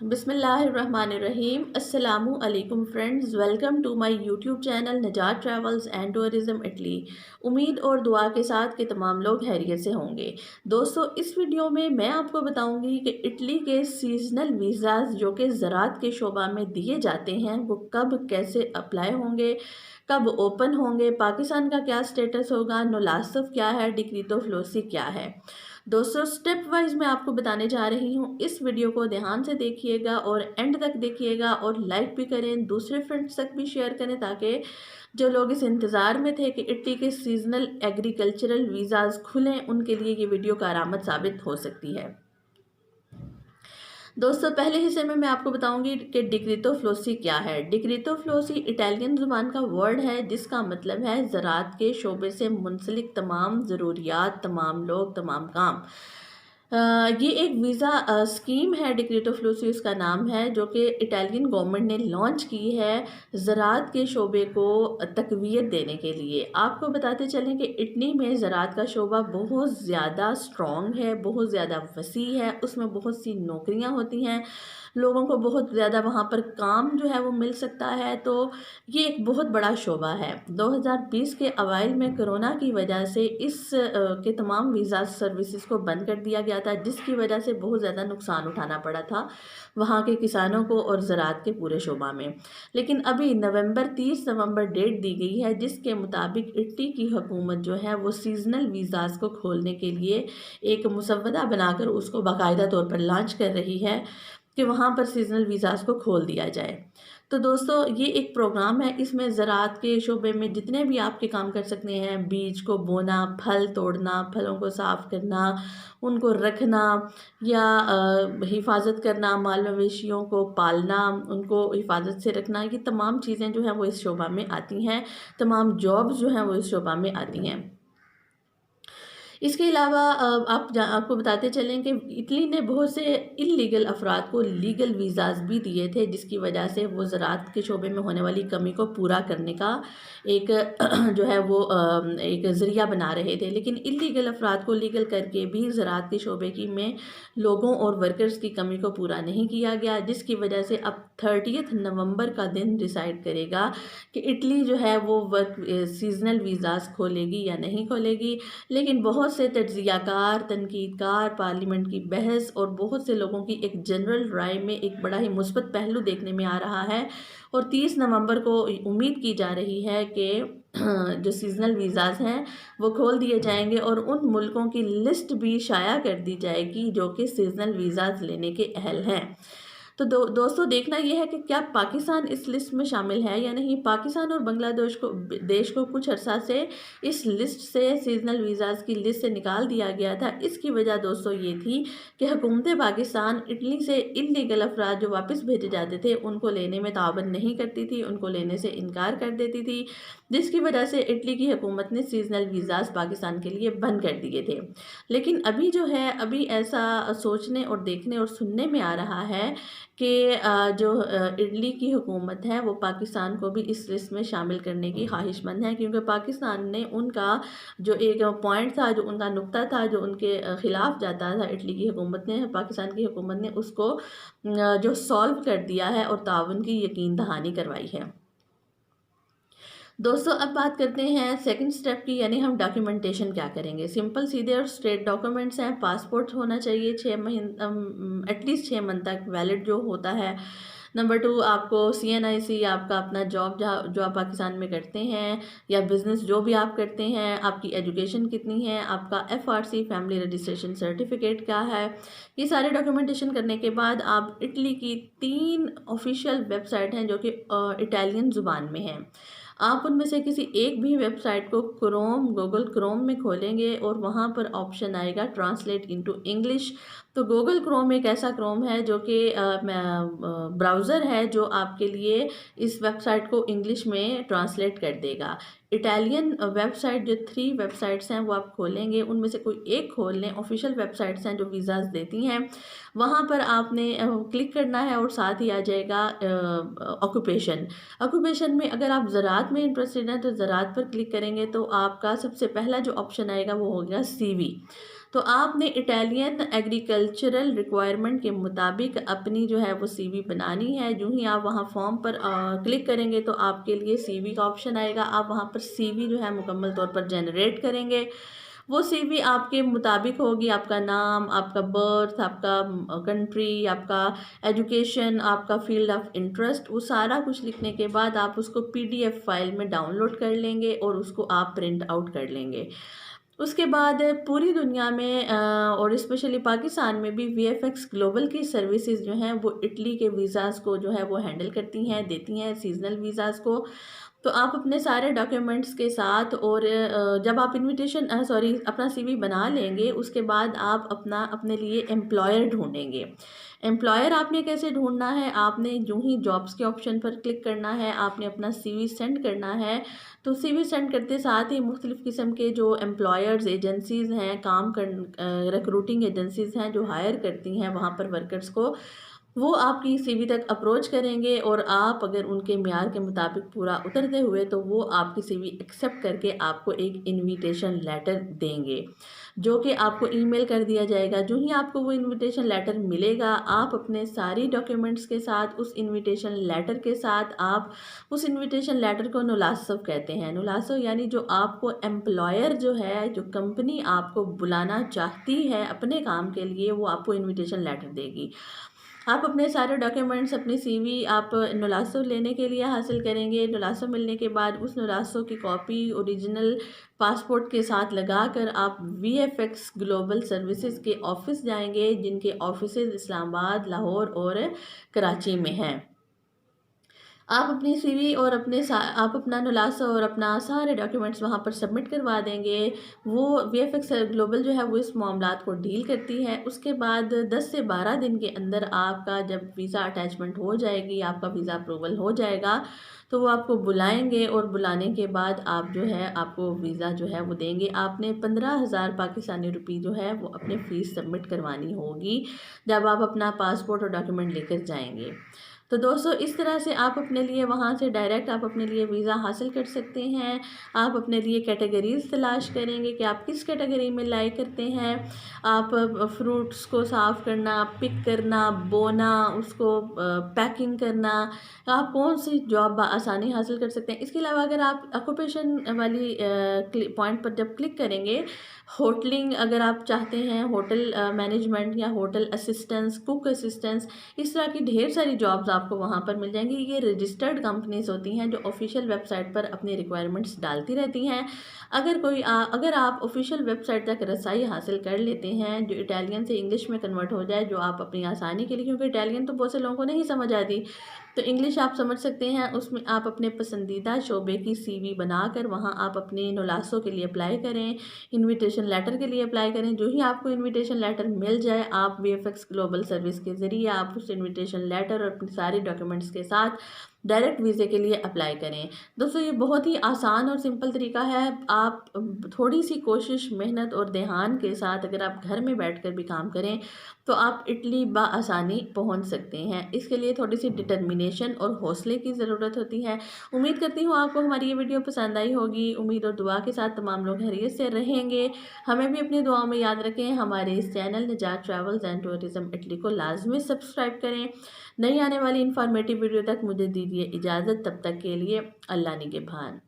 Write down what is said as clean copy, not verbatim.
बिस्मिल्लाहिर्रहमानिर्रहीम। अस्सलामु अलैकुम friends, welcome to my YouTube channel Najat travels and tourism Italy. उम्मीद और दुआ के साथ कि तमाम लोग खैरियत से होंगे। दोस्तों, इस वीडियो में मैं आपको बताऊंगी कि इटली के सीजनल वीज़ाज़ जो कि ज़राअत के शोबा में दिए जाते हैं वो कब कैसे अप्लाई होंगे, कब ओपन होंगे, पाकिस्तान का क्या स्टेटस होगा, नोलासफ क्या है, डिक्रीतो फ्लोसी क्या है। दोस्तों, स्टेप वाइज मैं आपको बताने जा रही हूँ। इस वीडियो को ध्यान से देखिएगा और एंड तक देखिएगा और लाइक भी करें, दूसरे फ्रेंड्स तक भी शेयर करें ताकि जो लोग इस इंतज़ार में थे कि इटली के सीजनल एग्रीकल्चरल वीज़ाज़ खुलें उनके लिए ये वीडियो कारआमद साबित हो सकती है। दोस्तों, पहले हिस्से में मैं आपको बताऊंगी कि डिक्रीतो फ्लोसी क्या है। डिक्रीतो फ्लोसी इटालियन ज़ुबान का वर्ड है जिसका मतलब है ज़राअत के शोबे से मुंसलिक तमाम ज़रूरियात, तमाम लोग, तमाम काम। ये एक वीज़ा स्कीम है, डिक्रीतो फ्लोसी उसका नाम है, जो कि इटालियन गवर्नमेंट ने लॉन्च की है ज़राअत के शोबे को तक़वियत देने के लिए। आपको बताते चलें कि इटली में ज़राअत का शोबा बहुत ज़्यादा स्ट्रॉन्ग है, बहुत ज़्यादा वसी है, उसमें बहुत सी नौकरियां होती हैं, लोगों को बहुत ज़्यादा वहाँ पर काम जो है वो मिल सकता है। तो ये एक बहुत बड़ा शोबा है। 2020 के अवाइल में कोरोना की वजह से के तमाम वीज़ा सर्विसेज को बंद कर दिया गया था, जिसकी वजह से बहुत ज़्यादा नुकसान उठाना पड़ा था वहाँ के किसानों को और ज़राअत के पूरे शोबा में। लेकिन अभी 30 नवंबर डेट दी गई है जिसके मुताबिक इटली की हुकूमत जो है वो सीजनल वीज़ाज़ को खोलने के लिए एक मुसव्वदा बनाकर उसको बाकायदा तौर पर लॉन्च कर रही है कि वहाँ पर सीजनल वीज़ाज़ को खोल दिया जाए। तो दोस्तों, ये एक प्रोग्राम है, इसमें ज़राअत के शोबे में जितने भी आपके काम कर सकते हैं, बीज को बोना, फल तोड़ना, फलों को साफ़ करना, उनको रखना या हिफाजत करना, माल मवेशियों को पालना, उनको हिफाजत से रखना, ये तमाम चीज़ें जो हैं वो इस शोबा में आती हैं, तमाम जॉब्स जो हैं वो इस शोबा में आती हैं। इसके अलावा आपको बताते चलें कि इटली ने बहुत से इल्लीगल अफराद को लीगल वीज़ाज़ भी दिए थे, जिसकी वजह से वो ज़राअत के शोबे में होने वाली कमी को पूरा करने का एक जो है वो एक ज़रिया बना रहे थे। लेकिन इल्लीगल अफराद को लीगल करके भी ज़राअत के शोबे की में लोगों और वर्कर्स की कमी को पूरा नहीं किया गया, जिसकी वजह से अब 30 नवंबर का दिन डिसाइड करेगा कि इटली जो है वो सीजनल वीज़ाज़ खोलेगी या नहीं खोलेगी। लेकिन बहुत से तज्ज़ियाकार, तनकीदकार, पार्लियामेंट की बहस और बहुत से लोगों की एक जनरल राय में एक बड़ा ही मुस्बत पहलू देखने में आ रहा है और 30 नवंबर को उम्मीद की जा रही है कि जो सीजनल वीज़ाज़ हैं वो खोल दिए जाएंगे और उन मुल्कों की लिस्ट भी शाया कर दी जाएगी जो कि सीजनल वीज़ाज़ लेने के अहल हैं। तो दोस्तों, देखना यह है कि क्या पाकिस्तान इस लिस्ट में शामिल है या नहीं। पाकिस्तान और बांग्लादेश को देश को कुछ अर्सा से इस लिस्ट से, सीजनल वीज़ाज़ की लिस्ट से निकाल दिया गया था। इसकी वजह दोस्तों ये थी कि हुकूमत पाकिस्तान इटली से इल्लीगल अफराद जो वापस भेजे जाते थे उनको लेने में ताबन नहीं करती थी, उनको लेने से इनकार कर देती थी, जिसकी वजह से इटली की हुकूमत ने सीजनल वीज़ाज़ पाकिस्तान के लिए बंद कर दिए थे। लेकिन अभी जो है, अभी ऐसा सोचने और देखने और सुनने में आ रहा है कि जो इटली की हुकूमत है वो पाकिस्तान को भी इस लिस्ट में शामिल करने की ख्वाहिशमंद है, क्योंकि पाकिस्तान ने उनका जो एक पॉइंट था, जो उनका नुक्ता था, जो उनके ख़िलाफ़ जाता था, इटली की हुकूमत ने, पाकिस्तान की हुकूमत ने उसको जो सॉल्व कर दिया है और ताउन की यकीन दहानी करवाई है। दोस्तों, अब बात करते हैं सेकंड स्टेप की, यानी हम डॉक्यूमेंटेशन क्या करेंगे। सिंपल, सीधे और स्ट्रेट डॉक्यूमेंट्स हैं। पासपोर्ट होना चाहिए 6 महीने, एटलीस्ट 6 मंथ तक वैलिड जो होता है। नंबर 2, आपको CNIC, आपका अपना जॉब जहाँ जो आप पाकिस्तान में करते हैं या बिज़नेस जो भी आप करते हैं, आपकी एजुकेशन कितनी है, आपका FRC फैमिली रजिस्ट्रेशन सर्टिफिकेट क्या है। ये सारे डॉक्यूमेंटेशन करने के बाद आप इटली की 3 ऑफिशियल वेबसाइट हैं जो कि इटालियन ज़ुबान में हैं। आप उनमें से किसी एक भी वेबसाइट को गूगल क्रोम में खोलेंगे और वहाँ पर ऑप्शन आएगा ट्रांसलेट इनटू इंग्लिश। तो गूगल क्रोम एक ऐसा क्रोम है जो कि ब्राउज़र है जो आपके लिए इस वेबसाइट को इंग्लिश में ट्रांसलेट कर देगा। इटालियन वेबसाइट, जो 3 वेबसाइट्स हैं वो आप खोलेंगे, उनमें से कोई एक खोल लें। ऑफिशियल वेबसाइट्स हैं जो वीज़ाज़ देती हैं, वहाँ पर आपने क्लिक करना है और साथ ही आ जाएगा ऑक्यूपेशन में अगर आप ज़राअत में इंटरेस्टेड हैं तो ज़राअत पर क्लिक करेंगे तो आपका सबसे पहला जो ऑप्शन आएगा वो हो गया CV। तो आपने इटालियन एग्रीकल्चरल रिक्वायरमेंट के मुताबिक अपनी जो है वो सीवी बनानी है। जो ही आप वहाँ फॉर्म पर क्लिक करेंगे तो आपके लिए सीवी का ऑप्शन आएगा। आप वहाँ पर सीवी जो है मुकम्मल तौर पर जनरेट करेंगे। वो सीवी आपके मुताबिक होगी, आपका नाम, आपका बर्थ, आपका कंट्री, आपका एजुकेशन, आपका फील्ड ऑफ इंटरेस्ट, वो सारा कुछ लिखने के बाद आप उसको पीडीएफ फाइल में डाउनलोड कर लेंगे और उसको आप प्रिंट आउट कर लेंगे। उसके बाद पूरी दुनिया में और स्पेशली पाकिस्तान में भी वीएफएक्स ग्लोबल की सर्विसेज जो हैं वो इटली के वीज़ाज़ को जो है वो हैंडल करती हैं, देती हैं, सीजनल वीज़ाज़ को। तो आप अपने सारे डॉक्यूमेंट्स के साथ और जब आप इनविटेशन सॉरी अपना सीवी बना लेंगे उसके बाद आप अपना अपने लिए एम्प्लॉयर ढूंढेंगे। एम्प्लॉयर आपने कैसे ढूंढना है, आपने यूं ही जॉब्स के ऑप्शन पर क्लिक करना है, आपने अपना सीवी सेंड करना है। तो सीवी सेंड करते साथ ही मुख्तलिफ़ किस्म के जो एम्प्लॉयर्स एजेंसीज़ हैं, काम कर रिक्रूटिंग एजेंसीज़ हैं जो हायर करती हैं वहाँ पर वर्कर्स को, वो आपकी सीवी तक अप्रोच करेंगे और आप अगर उनके म्यार के मुताबिक पूरा उतरते हुए तो वो आपकी सीवी एक्सेप्ट करके आपको एक इनविटेशन लेटर देंगे, जो कि आपको ईमेल कर दिया जाएगा। जो ही आपको वो इनविटेशन लेटर मिलेगा, आप अपने सारी डॉक्यूमेंट्स के साथ उस इनविटेशन लेटर के साथ आप उस इनविटेशन लेटर को नुलासव कहते हैं। नुलासव यानी जो आपको एम्प्लॉयर जो है, जो कंपनी आपको बुलाना चाहती है अपने काम के लिए, वो आपको इनविटेशन लेटर देगी। आप अपने सारे डॉक्यूमेंट्स, अपनी सीवी आप नुलासो लेने के लिए हासिल करेंगे। नुलासो मिलने के बाद उस नुलासो की कॉपी ओरिजिनल पासपोर्ट के साथ लगाकर आप वीएफएक्स ग्लोबल सर्विसेज के ऑफिस जाएंगे, जिनके ऑफिसेज इस्लामाबाद, लाहौर और कराची में हैं। आप अपनी सीवी और आप अपना नुलासा और अपना सारे डॉक्यूमेंट्स वहाँ पर सबमिट करवा देंगे। वो वीएफएक्स ग्लोबल जो है वो इस मामलात को डील करती है। उसके बाद 10 से 12 दिन के अंदर आपका जब वीज़ा अटैचमेंट हो जाएगी, आपका वीज़ा अप्रूवल हो जाएगा, तो वो आपको बुलाएंगे और बुलाने के बाद आप जो है आपको वीज़ा जो है वो देंगे। आपने 15,000 पाकिस्तानी रुपये जो है वो अपने फ़ीस सबमिट करवानी होगी जब आप अपना पासपोर्ट और डॉक्यूमेंट लेकर जाएंगे। तो दोस्तों इस तरह से आप अपने लिए वहाँ से डायरेक्ट आप अपने लिए वीज़ा हासिल कर सकते हैं। आप अपने लिए कैटेगरीज तलाश करेंगे कि आप किस कैटेगरी में लाइक करते हैं। आप फ्रूट्स को साफ़ करना, पिक करना, बोना, उसको पैकिंग करना, आप कौन सी जॉब आसानी हासिल कर सकते हैं। इसके अलावा अगर आप ऑक्यूपेशन वाली पॉइंट पर जब क्लिक करेंगे, होटलिंग अगर आप चाहते हैं, होटल मैनेजमेंट या होटल असिस्टेंस, कुक असिस्टेंस, इस तरह की ढेर सारी जॉब्स आपको वहाँ पर मिल जाएंगी। ये रजिस्टर्ड कंपनीज होती हैं जो ऑफिशियल वेबसाइट पर अपनी रिक्वायरमेंट्स डालती रहती हैं। अगर आप ऑफिशियल वेबसाइट तक रसाई हासिल कर लेते हैं जो इटालियन से इंग्लिश में कन्वर्ट हो जाए, जो आप अपनी आसानी के लिए, क्योंकि इटालियन तो बहुत से लोगों को नहीं समझ आती, तो इंग्लिश आप समझ सकते हैं, उसमें आप अपने पसंदीदा शोबे की सीवी बनाकर वहाँ आप अपने नुलासों के लिए अप्लाई करें, इनविटेशन लेटर के लिए अप्लाई करें। जो ही आपको इनविटेशन लेटर मिल जाए, आप वीएफएक्स ग्लोबल सर्विस के ज़रिए आप उस इनविटेशन लेटर और अपने सारे डॉक्यूमेंट्स के साथ डायरेक्ट वीज़े के लिए अप्लाई करें। दोस्तों ये बहुत ही आसान और सिंपल तरीका है। आप थोड़ी सी कोशिश, मेहनत और ध्यान के साथ अगर आप घर में बैठकर भी काम करें तो आप इटली बआसानी पहुंच सकते हैं। इसके लिए थोड़ी सी डिटर्मिनेशन और हौसले की ज़रूरत होती है। उम्मीद करती हूँ आपको हमारी ये वीडियो पसंद आई होगी। उम्मीद और दुआ के साथ तमाम लोग खैरियत से रहेंगे। हमें भी अपनी दुआओं में याद रखें। हमारे इस चैनल निजात ट्रैवल्स एंड टूरिज़्म इटली को लाजमी सब्सक्राइब करें। नई आने वाली इंफॉर्मेटिव वीडियो तक मुझे दीजिए इजाज़त। तब तक के लिए अल्लाह निगहबान।